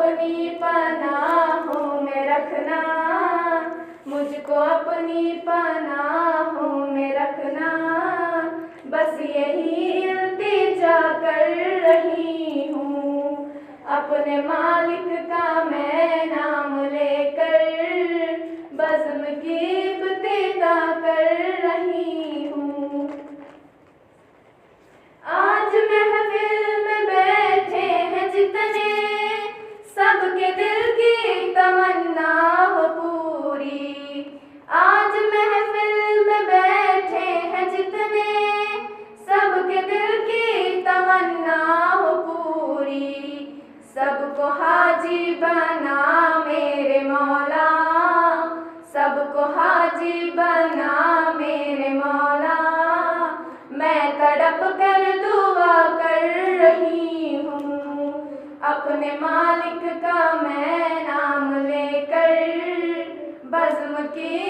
अपनी पनाहों में रखना, मुझको अपनी पनाहों में रखना। बस यही इल्तिजा कर रही हूँ, अपने मालिक का मैं नाम लेकर बज़्म की इब्तिदा कर रही हूँ। आज महफिल में बैठे हैं जितने, सबके दिल की तमन्ना हो पूरी। आज महफिल में बैठे हैं जितने, सबके दिल की तमन्ना हो पूरी। सबको हाजी बना मेरे मौला, सबको हाजी बना मेरे मौला। मैं तड़प कर दुआ कर रही हूँ, अपने मालिक का मैं नाम लेकर बज़्म की